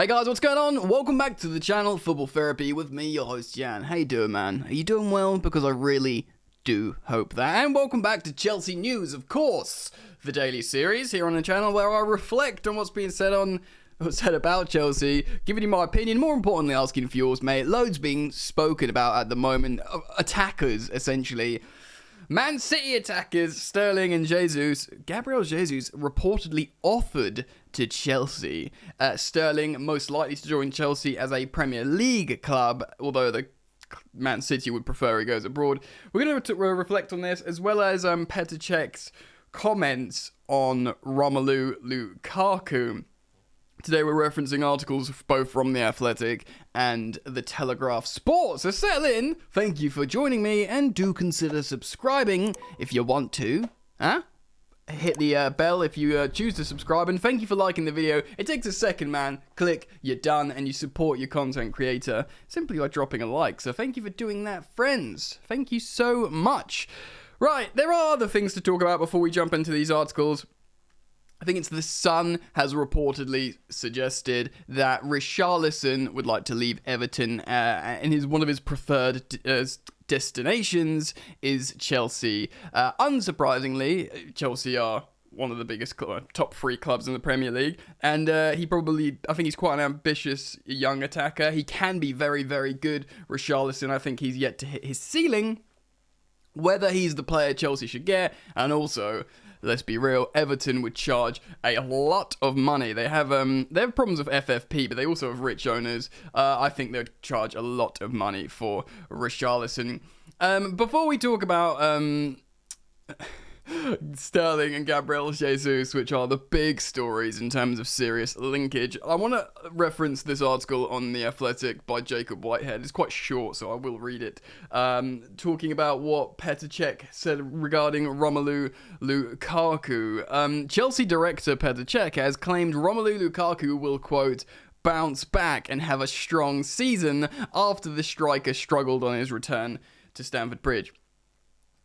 Hey guys, what's going on? Welcome back to the channel, Football Therapy, with me, your host, Jan. How you doing, man? Are you doing well? Because I really do hope that. And welcome back to Chelsea News, of course, the daily series here on the channel where I reflect on what's being said about Chelsea, giving you my opinion, more importantly asking for yours, mate. Loads being spoken about at the moment. Attackers, essentially. Man City attackers Sterling and Jesus. Gabriel Jesus reportedly offered to Chelsea. Sterling most likely to join Chelsea as a Premier League club, although the Man City would prefer he goes abroad. We're going to reflect on this, as well as Petr Cech's comments on Romelu Lukaku. Today we're referencing articles both from The Athletic and The Telegraph Sports. So settle in, thank you for joining me, and do consider subscribing if you want to. Hit the bell if you choose to subscribe, and thank you for liking the video. It takes a second, man. Click, you're done, and you support your content creator simply by dropping a like. So thank you for doing that, friends. Thank you so much. Right, there are other things to talk about before we jump into these articles. I think it's The Sun has reportedly suggested that Richarlison would like to leave Everton, and one of his preferred destinations is Chelsea. Unsurprisingly, Chelsea are one of the biggest top three clubs in the Premier League, and I think he's quite an ambitious young attacker. He can be very, very good. Richarlison, I think he's yet to hit his ceiling. Whether he's the player Chelsea should get, and also, let's be real, Everton would charge a lot of money. They have problems with FFP, but they also have rich owners. I think they'd charge a lot of money for Richarlison. Before we talk about Sterling and Gabriel Jesus, which are the big stories in terms of serious linkage, I want to reference this article on The Athletic by Jacob Whitehead. It's quite short, so I will read it. Talking about what Petr Cech said regarding Romelu Lukaku. Chelsea director Petr Cech has claimed Romelu Lukaku will, quote, bounce back and have a strong season after the striker struggled on his return to Stamford Bridge.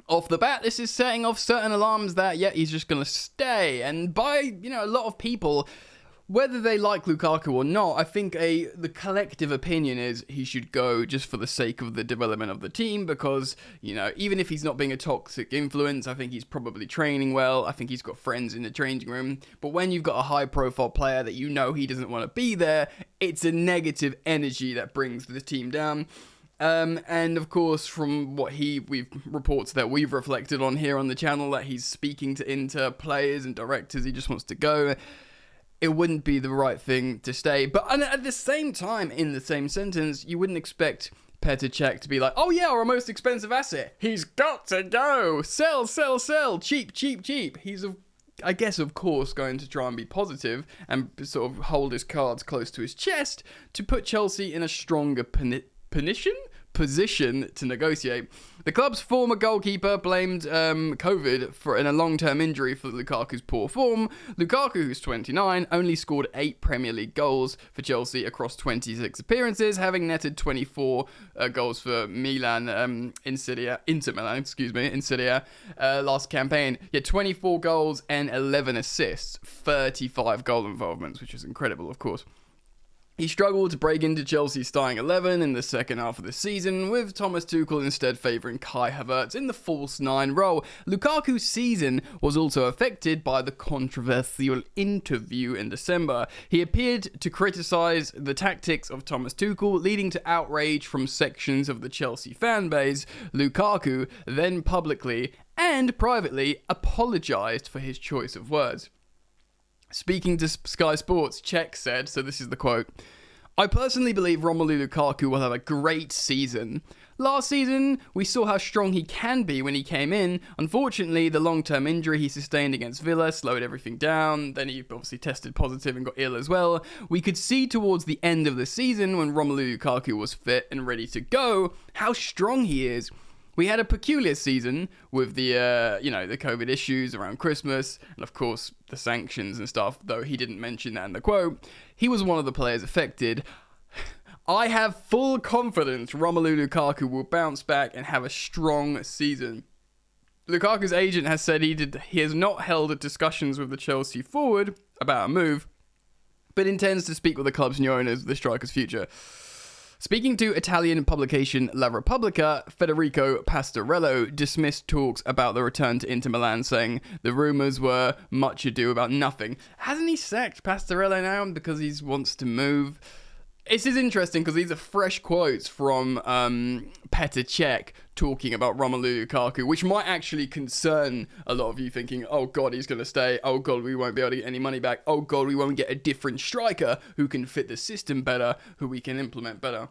Off the bat, this is setting off certain alarms that, yeah, he's just going to stay. And by, a lot of people, whether they like Lukaku or not, I think the collective opinion is he should go just for the sake of the development of the team because, even if he's not being a toxic influence, I think he's probably training well. I think he's got friends in the changing room. But when you've got a high-profile player that he doesn't want to be there, it's a negative energy that brings the team down. And of course, from what we've reports that we've reflected on here on the channel, that he's speaking to Inter players and directors, he just wants to go. It wouldn't be the right thing to stay. But at the same time, in the same sentence, you wouldn't expect Petr Cech to be like, oh yeah, our most expensive asset, he's got to go, sell, cheap. He's I guess, of course, going to try and be positive and sort of hold his cards close to his chest to put Chelsea in a stronger position to negotiate. The club's former goalkeeper blamed COVID in a long-term injury for Lukaku's poor form. Lukaku, who's 29, only scored 8 Premier League goals for Chelsea across 26 appearances, having netted 24 goals for Inter Milan, in Serie A last campaign. Yet 24 goals and 11 assists, 35 goal involvements, which is incredible, of course. He struggled to break into Chelsea's starting 11 in the second half of the season, with Thomas Tuchel instead favouring Kai Havertz in the false 9 role. Lukaku's season was also affected by the controversial interview in December. He appeared to criticise the tactics of Thomas Tuchel, leading to outrage from sections of the Chelsea fan base. Lukaku then publicly and privately apologised for his choice of words. Speaking to Sky Sports, Cech said, so this is the quote, I personally believe Romelu Lukaku will have a great season. Last season, we saw how strong he can be when he came in. Unfortunately, the long-term injury he sustained against Villa slowed everything down. Then he obviously tested positive and got ill as well. We could see towards the end of the season, when Romelu Lukaku was fit and ready to go, how strong he is. We had a peculiar season with the COVID issues around Christmas and, of course, the sanctions and stuff, though he didn't mention that in the quote. He was one of the players affected. I have full confidence Romelu Lukaku will bounce back and have a strong season. Lukaku's agent has said he has not held discussions with the Chelsea forward about a move, but intends to speak with the club's new owners of the striker's future. Speaking to Italian publication La Repubblica, Federico Pastorello dismissed talks about the return to Inter Milan, saying the rumours were much ado about nothing. Hasn't he sacked Pastorello now because he wants to move? This is interesting because these are fresh quotes from Petr Cech talking about Romelu Lukaku, which might actually concern a lot of you thinking, oh God, he's going to stay. Oh God, we won't be able to get any money back. Oh God, we won't get a different striker who can fit the system better, who we can implement better.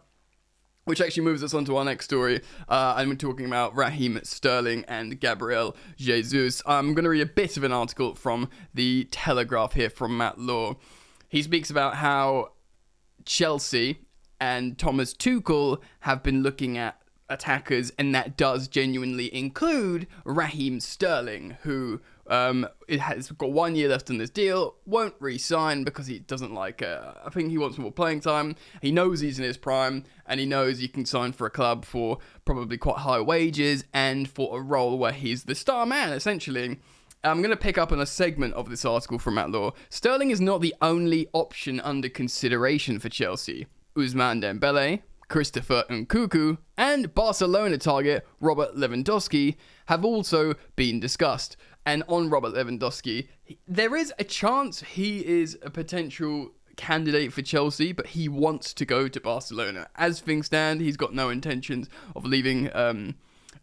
Which actually moves us on to our next story. And we're talking about Raheem Sterling and Gabriel Jesus. I'm going to read a bit of an article from the Telegraph here from Matt Law. He speaks about how Chelsea and Thomas Tuchel have been looking at attackers, and that does genuinely include Raheem Sterling, who has got 1 year left on this deal, won't re-sign because he doesn't like I think he wants more playing time. He knows he's in his prime, and he knows he can sign for a club for probably quite high wages and for a role where he's the star man, essentially. I'm going to pick up on a segment of this article from Matt Law. Sterling is not the only option under consideration for Chelsea. Ousmane Dembele, Christopher Nkunku, and Barcelona target Robert Lewandowski have also been discussed. And on Robert Lewandowski, there is a chance he is a potential candidate for Chelsea, but he wants to go to Barcelona. As things stand, he's got no intentions of leaving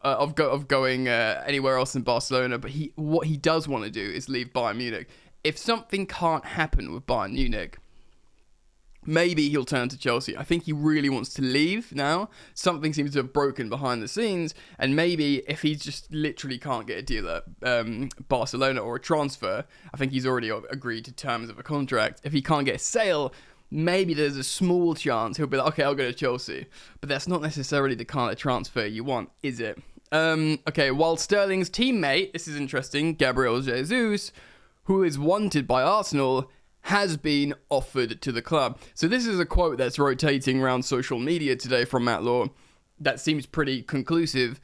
of going anywhere else in Barcelona, but what he does want to do is leave Bayern Munich. If something can't happen with Bayern Munich, maybe he'll turn to Chelsea. I think he really wants to leave now. Something seems to have broken behind the scenes, and maybe if he just literally can't get a deal at Barcelona or a transfer, I think he's already agreed to terms of a contract. If he can't get a sale, maybe there's a small chance he'll be like, okay, I'll go to Chelsea. But that's not necessarily the kind of transfer you want, is it? Okay, while Sterling's teammate, this is interesting, Gabriel Jesus, who is wanted by Arsenal, has been offered to the club. So this is a quote that's rotating around social media today from Matt Law that seems pretty conclusive.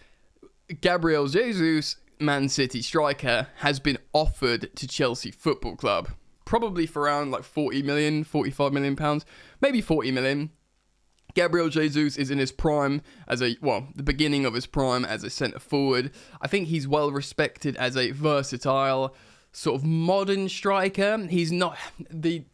Gabriel Jesus, Man City striker, has been offered to Chelsea Football Club. Probably for around like 40 million, 45 million pounds, maybe 40 million. Gabriel Jesus is in his prime the beginning of his prime as a centre forward. I think he's well respected as a versatile sort of modern striker. He's not the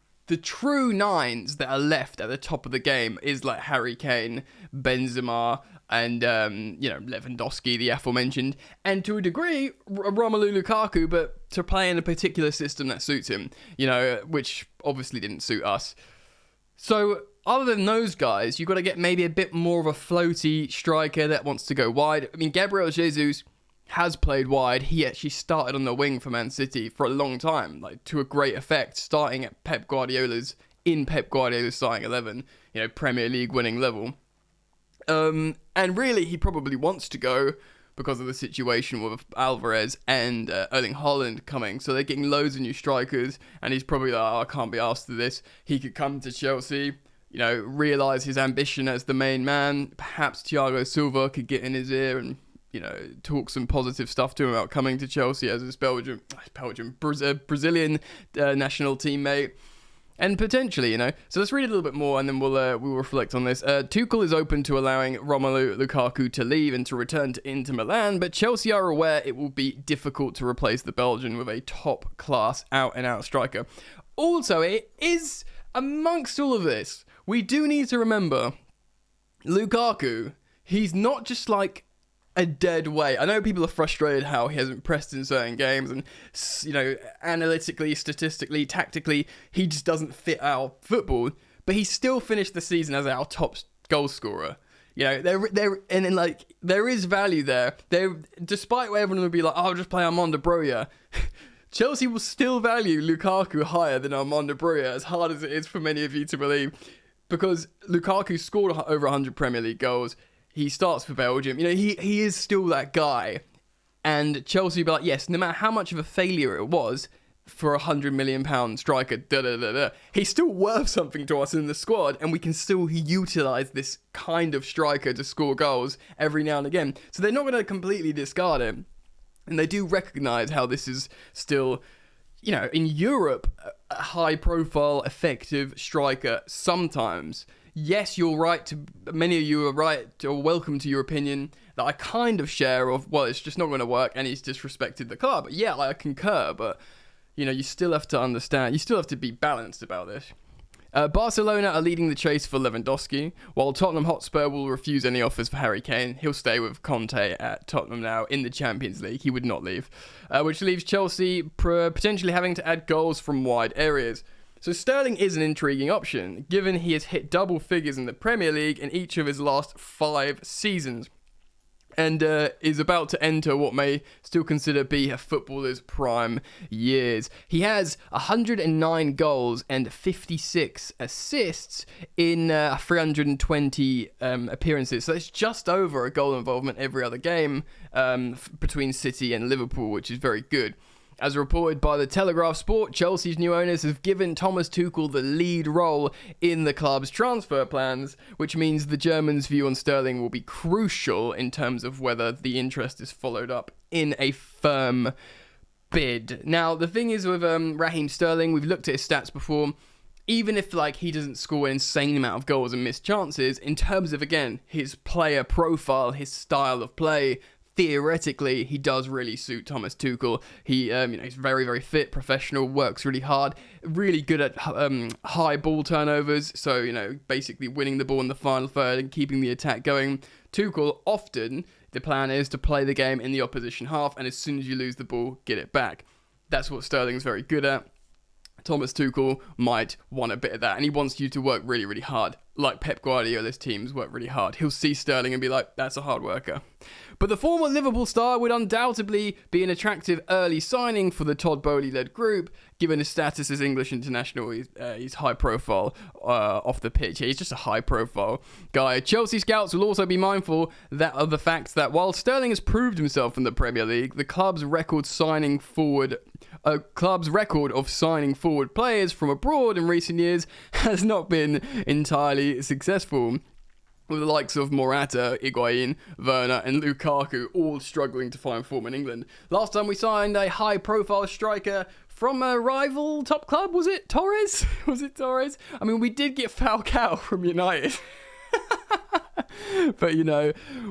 true nines that are left at the top of the game is like Harry Kane, Benzema, and Lewandowski, the aforementioned, and to a degree Romelu Lukaku, but to play in a particular system that suits him, which obviously didn't suit us. So other than those guys, you've got to get maybe a bit more of a floaty striker that wants to go wide. I mean, Gabriel Jesus has played wide. He actually started on the wing for Man City for a long time, like to a great effect, starting at Pep Guardiola's starting 11, Premier League winning level. And really, he probably wants to go because of the situation with Alvarez and Erling Haaland coming. So they're getting loads of new strikers, and he's probably like, oh, I can't be asked to this. He could come to Chelsea, realise his ambition as the main man. Perhaps Thiago Silva could get in his ear and, talk some positive stuff to him about coming to Chelsea as his Brazilian national teammate. And potentially, So let's read a little bit more, and then we'll reflect on this. Tuchel is open to allowing Romelu Lukaku to leave and to return to Inter Milan, but Chelsea are aware it will be difficult to replace the Belgian with a top-class, out-and-out striker. Also, it is, amongst all of this, we do need to remember, Lukaku, he's not just like a dead weight. I know people are frustrated how he hasn't pressed in certain games, and analytically, statistically, tactically, he just doesn't fit our football. But he still finished the season as our top goal scorer. There is value there. Despite what everyone would be like, oh, I'll just play Armando Broja. Chelsea will still value Lukaku higher than Armando Broja, as hard as it is for many of you to believe, because Lukaku scored over 100 Premier League goals. He starts for Belgium. He is still that guy. And Chelsea will be like, yes, no matter how much of a failure it was for a £100 million striker, he's still worth something to us in the squad, and we can still utilise this kind of striker to score goals every now and again. So they're not going to completely discard him. And they do recognise how this is still, in Europe, a high-profile, effective striker sometimes. Yes, you're right. Many of you are right or welcome to your opinion that I kind of share of, well, it's just not going to work and he's disrespected the club. Yeah, I concur, but, you still have to understand. You still have to be balanced about this. Barcelona are leading the chase for Lewandowski, while Tottenham Hotspur will refuse any offers for Harry Kane. He'll stay with Conte at Tottenham now in the Champions League. He would not leave, which leaves Chelsea potentially having to add goals from wide areas. So Sterling is an intriguing option, given he has hit double figures in the Premier League in each of his last 5 seasons, and is about to enter what may still consider be a footballer's prime years. He has 109 goals and 56 assists in 320 appearances. So it's just over a goal involvement every other game between City and Liverpool, which is very good. As reported by the Telegraph Sport, Chelsea's new owners have given Thomas Tuchel the lead role in the club's transfer plans, which means the German's view on Sterling will be crucial in terms of whether the interest is followed up in a firm bid. Now, the thing is with Raheem Sterling, we've looked at his stats before. Even if he doesn't score an insane amount of goals and missed chances, in terms of, again, his player profile, his style of play, theoretically, he does really suit Thomas Tuchel. He's very, very fit, professional, works really hard, really good at high ball turnovers. So, basically winning the ball in the final third and keeping the attack going. Tuchel, often, the plan is to play the game in the opposition half, and as soon as you lose the ball, get it back. That's what Sterling's very good at. Thomas Tuchel might want a bit of that, and he wants you to work really, really hard. Like Pep Guardiola's teams work really hard. He'll see Sterling and be like, that's a hard worker. But the former Liverpool star would undoubtedly be an attractive early signing for the Todd Bowley-led group, given his status as English international. He's high profile off the pitch. He's just a high profile guy. Chelsea scouts will also be mindful of the fact that while Sterling has proved himself in the Premier League, the club's record of signing forward players from abroad in recent years has not been entirely successful, with the likes of Morata, Higuain, Werner and Lukaku all struggling to find form in England. Last time we signed a high-profile striker from a rival top club, was it Torres? I mean, we did get Falcao from United. But,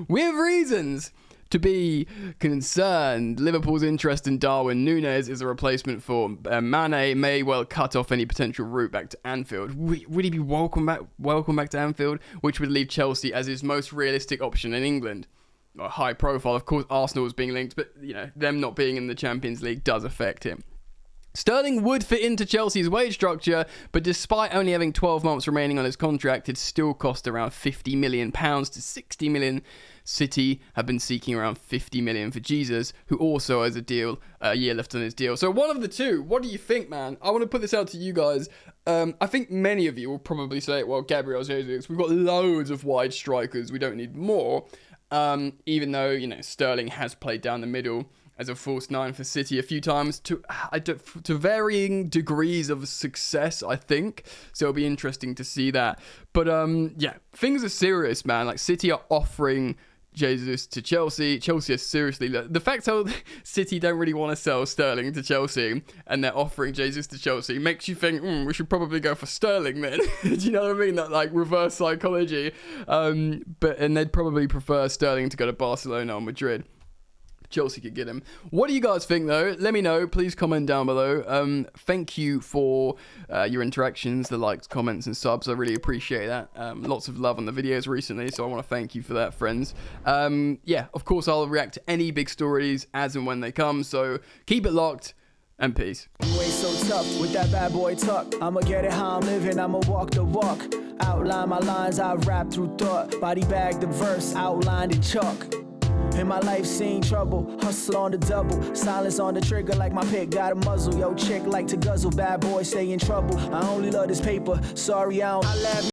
we have reasons to be concerned. Liverpool's interest in Darwin Núñez is a replacement for Mane may well cut off any potential route back to Anfield. Would he be welcome back to Anfield, which would leave Chelsea as his most realistic option in England? High profile, of course. Arsenal is being linked, but them not being in the Champions League does affect him. Sterling would fit into Chelsea's wage structure, but despite only having 12 months remaining on his contract, it'd still cost around £50 million to 60 million. City have been seeking around 50 million for Jesus, who also has a year left on his deal. So one of the two. What do you think, man? I want to put this out to you guys. I think many of you will probably say, well, Gabriel Jesus, we've got loads of wide strikers. We don't need more. Even though, Sterling has played down the middle as a false nine for City a few times to varying degrees of success, I think. So it'll be interesting to see that. But things are serious, man. City are offering Jesus to Chelsea. Chelsea are seriously... The fact how City don't really want to sell Sterling to Chelsea and they're offering Jesus to Chelsea makes you think, we should probably go for Sterling then. Do you know what I mean? That reverse psychology. And they'd probably prefer Sterling to go to Barcelona or Madrid. Chelsea could get him. What do you guys think, though? Let me know. Please comment down below. Thank you for your interactions, the likes, comments, and subs. I really appreciate that. Lots of love on the videos recently, so I want to thank you for that, friends. Of course, I'll react to any big stories as and when they come, so keep it locked, and peace. You ain't so tough with that bad boy talk. I'ma get it how I'm living, I'ma walk the walk. Outline my lines, I rap through thought. Body bag the verse, outlined in chalk. In my life seen trouble, hustle on the double, silence on the trigger like my pick got a muzzle. Yo, chick like to guzzle, bad boy stay in trouble. I only love this paper, sorry I don't.